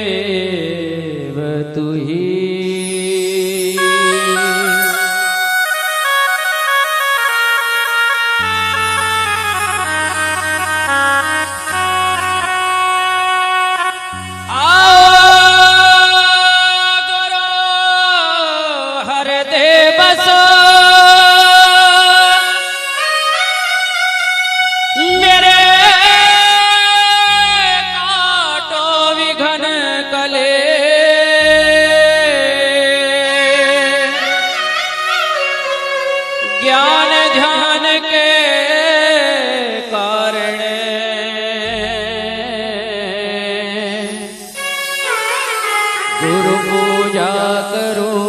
गुरुदेव तू ही ज्ञान ध्यान के कारण गुरु पूजा करूं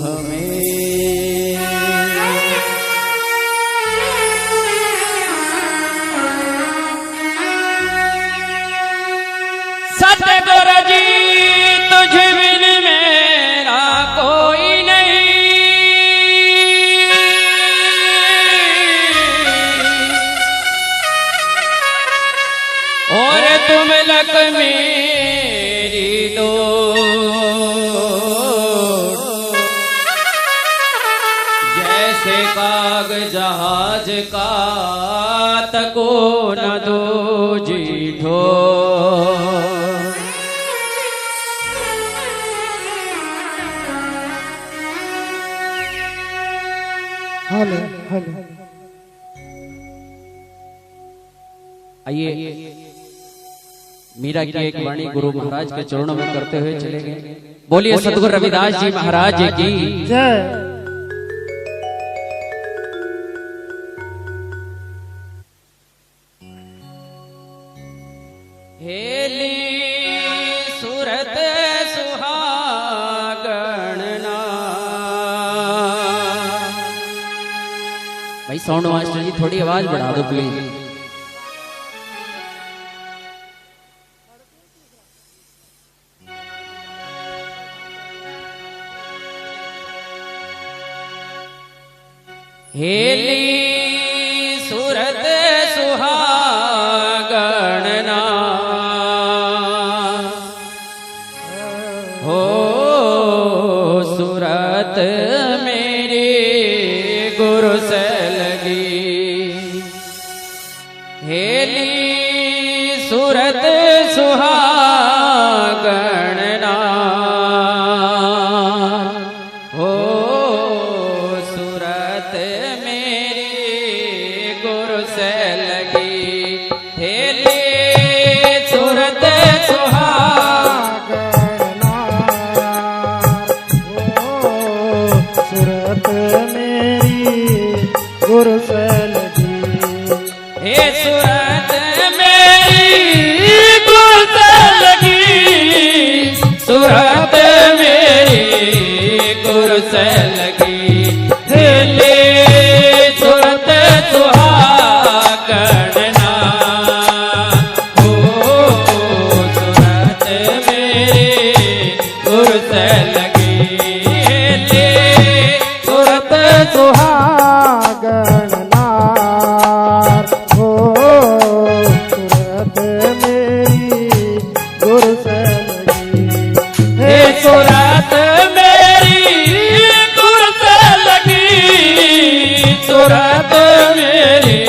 हमें सतगुरु जी तुझ बिन मेरा कोई और तुम लक मेरी डोर जैसे काग जहाज का तको न दो जी ढोर। हेलो हेलो आइए मीरा की एक वाणी गुरु महाराज के चरणों में करते हुए चले गए। बोलिए सतगुरु रविदास जी महाराज की जय। हेली सूरत सुहागणना। भाई साउंड मास्टर जी थोड़ी आवाज बढ़ा दो प्लीज। हेली सूरत सुहागणना हो सूरत मेरी गुरु से लगी। हेली सूरत सुहागणना हो सूरत सुहागणना सूरत मेरी गुरु से लगी। हे सूरत मेरी गुरु से लगी। सूरत मेरी गुरु से लगी। हेले सूरत सुहागणना सुहागणना हो सूरत मेरी गुरु से लगी। हे सूरत मेरी गुरु से लगी। सूरत मेरी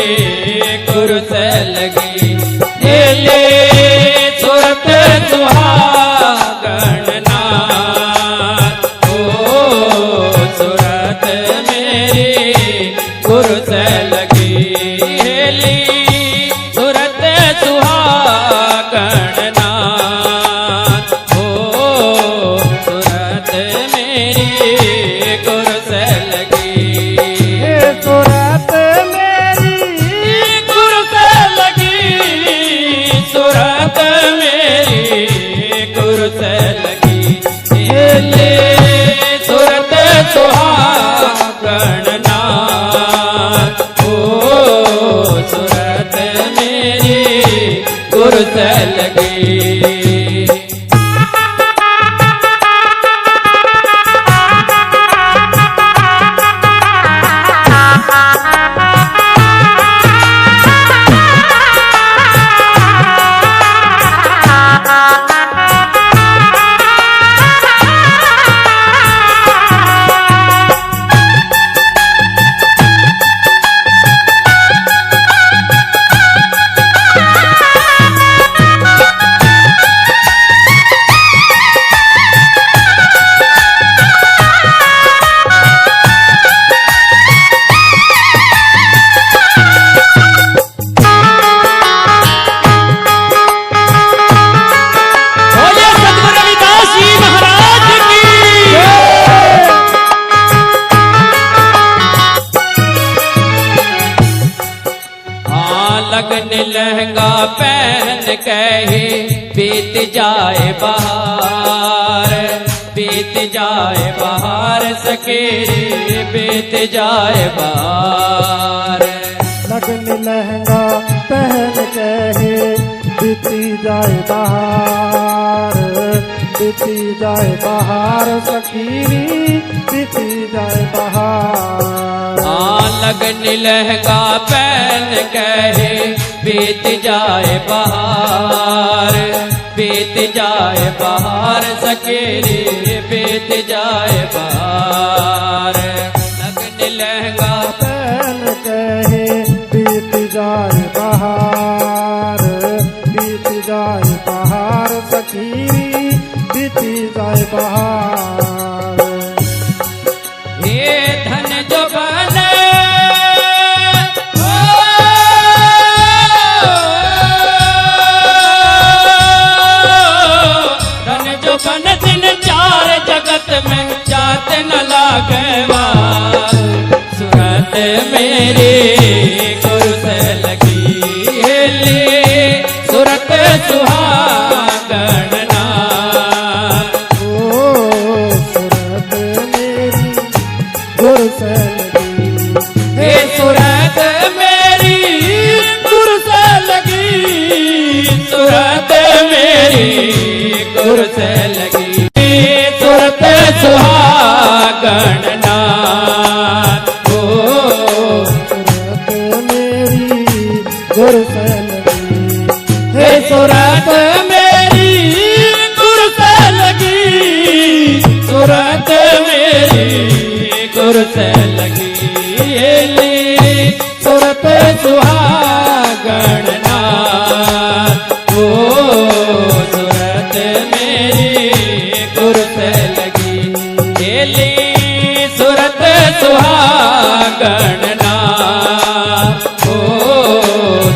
गुरु से लगी। हे ले सूरत सुहागणना हो सूरत मेरी गुरु से लगी। हेली सूरत सुहागणना हो सूरत मेरी गुरु से लगी। हे सूरत मेरी गुरु से लगी। सूरत मेरी गुरु से लगी। हेले सूरत सुहागणना हो सूरत मेरी गुरु से लगी। लहंगा पहन कहे बीत जाए बहार, बीत जाए बहार सके बीत जाए बहार। लगन लहंगा पहन कहे बीती जाए बहार, बीती जाए बहार सखीरी बीती जाए बहार। लगन लहंगा पहन कहे बीत जाए बहार, बीत जाए बहार सकेरे बीत जाए बहार। लगन लहंगा पहन कहे बीत जाए बहार, बीत जाए बहार सखीरी बीती जाए बहार। हे धन जो बने धन जो बन दिन चार जगत में जात न लागवा। सूरत मेरी गुरु से लगी हेली सूरत सुहागन ना। सूरत मेरी गुरु से लगी, हे सूरत मेरी गुरु से लगी, सूरत मेरी गुरु से लगी सूरत सुहागन ना। सूरत मेरी गुरु से लगी, हे सूरत मेरी गुरु से लगी, सूरत मेरी गुरु से लगी सूरत सुहागन ना। ओ सूरत मेरी गुरु से लगी सूरत सुहागन ना। ओ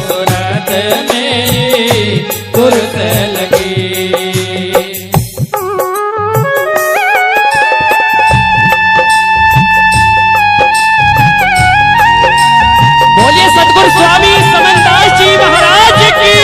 सूरत मेरी गुरु से लगी। बोलिए सतगुरु स्वामी समनदास जी महाराज की।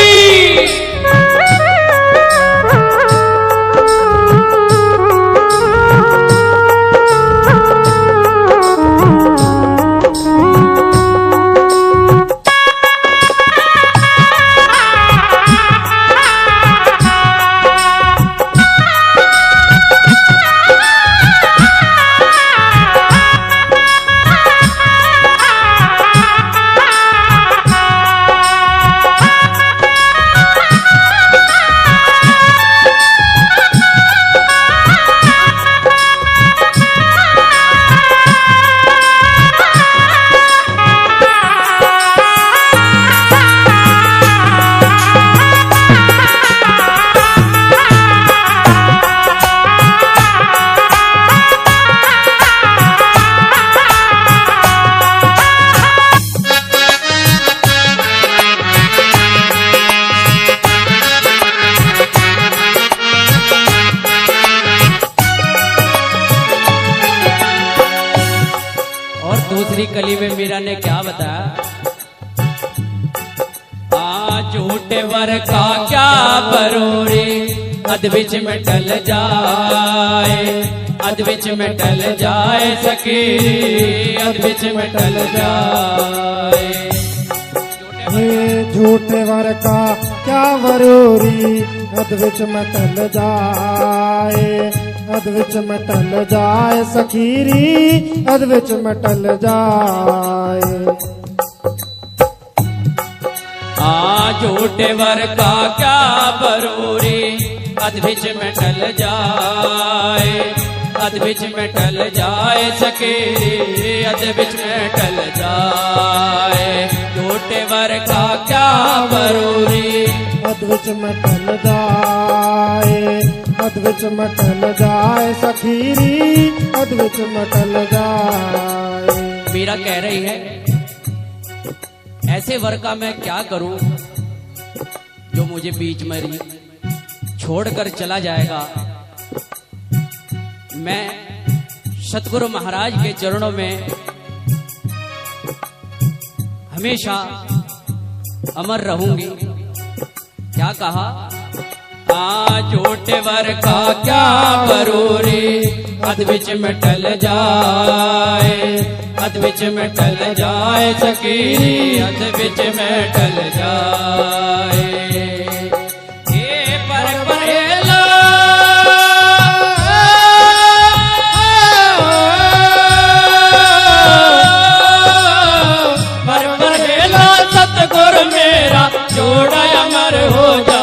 दूसरी कली में मीरा ने क्या बताया? झूठे वर का क्या बरोरे अधविच में टल जाए, अधविच में टल जाए सके अधविच में टल जाए। झूठे वर का क्या बरोरी अधविच में टल जाए, अधविच में टल जाए सखीरी अधविच में टल जाए। झूठे वर का क्या बरोरी अधविच में टल जाए, अधविच में टल जाए सके अधविच में टल जाए। झूठे वर का क्या बरोरी अधविच में टल जाए, अधविच में टल जाए सखीरी अधविच में टल जाए। मीरा कह रही है ऐसे वर का मैं क्या करूं जो मुझे बीच में छोड़कर चला जाएगा। मैं सतगुरु महाराज के चरणों में हमेशा अमर रहूंगी। क्या कहा? झूठे वर का क्या बरूरी, अध विच में टल जाए, अध विच में टल जाए सकीरी, अध विच में टल जाए। ये पर परेला पर परेला सतगुर मेरा जोड़ा अमर हो जा।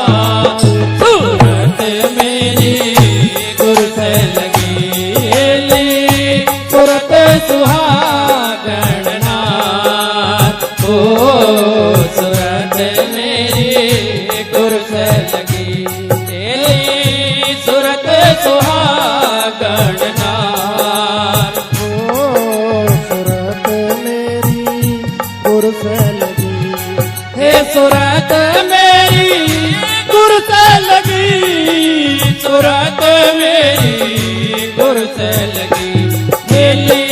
सूरत मेरी गुर से लगी सूरत सुहागण नाथ, ओ सूरत मेरी गुर से लगी सूरत सुहागण नाथ, ओ सूरत मेरी गुर से लगी, हे सूरत मेरी गुर से लगी, सूरत मेरी गुर से लगी, हेली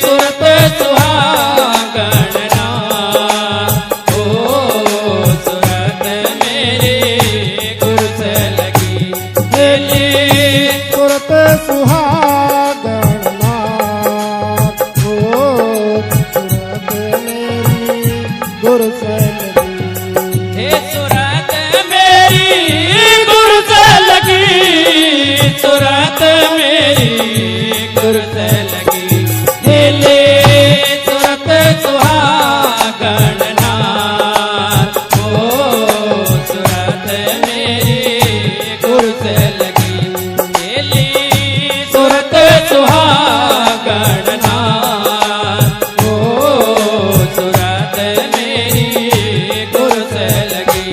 सूरत सुहागण नाथ, ओ सूरत मेरी गुर से लगी, हेली सूरत सुहागण नाथ, ओ सूरत मेरी गुर से लगी, हे सूरत मेरी गुर से लगी, सूरत मेरी गुर से लगी, हेले सूरत सुहागण नाथ, ओ सूरत मेरी गुर से लगी, हेले सूरत सुहागण नाथ, ओ सूरत मेरी गुर से लगी।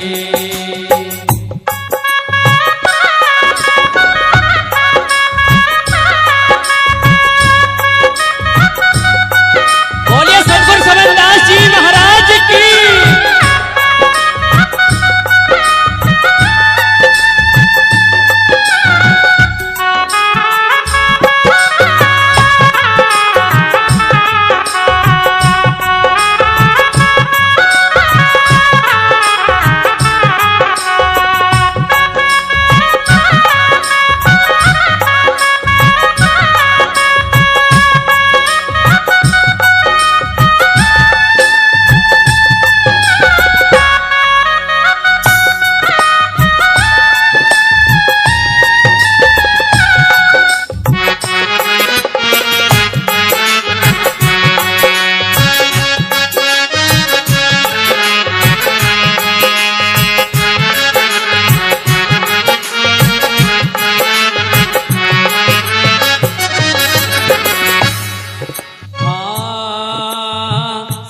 बोलिए सतगुरु समनदास जी महाराज की।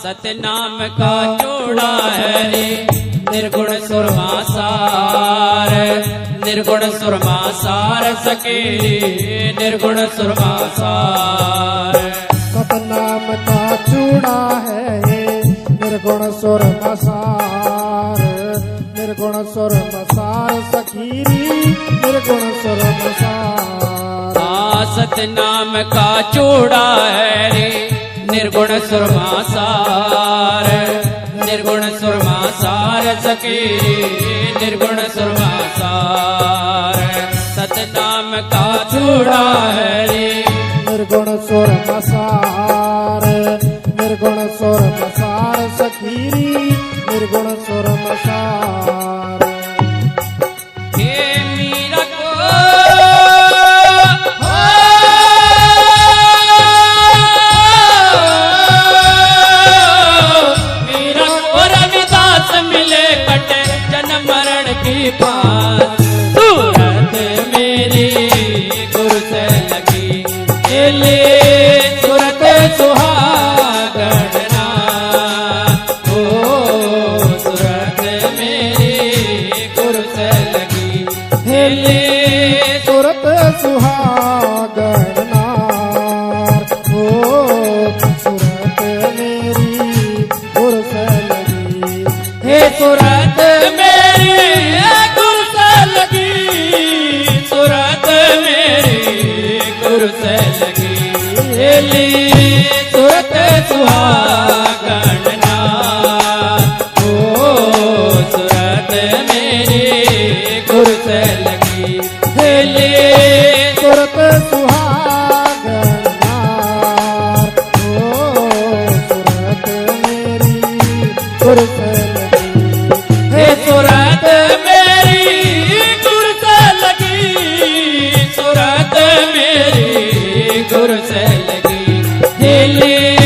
सतनाम का जोड़ा है रे, निर्गुण सुरमासार, निर्गुण सुरमासार सकेरी, निर्गुण सुरमासार। सतनाम का चूड़ा है ये निर्गुण सुर मसार, निर्गुण सुर मसार सखीरी, निर्गुण सुर मसार। सतनाम का चूड़ा है रे, निर्गुण सुरमासार, निर्गुण सुरमासार सकेरी, निर्गुण सुरमासार। सतनाम का चूड़ा है रे, निर्गुण सुर मसार, निर्गुण सुर मसार सखीरी, निर्गुण सुर मसार। हे मीरा को मीरा को रविदास मिले कटे जन्म मरण की पास। सूरत मेरी गुर से लगी, हेले सूरत सुहागण नाथ, ओ सूरत मेरी गुर से लगी, हेले सूरत सुहागण नार, ओ सूरत मेरी गुर से लगी, हे सूरत मेरी गुर से लगी, सूरत मेरी गुर से लगी, हेली सूरत सुहागण नाथ, ओ सूरत मेरी मेरी गुर से लगी, दिली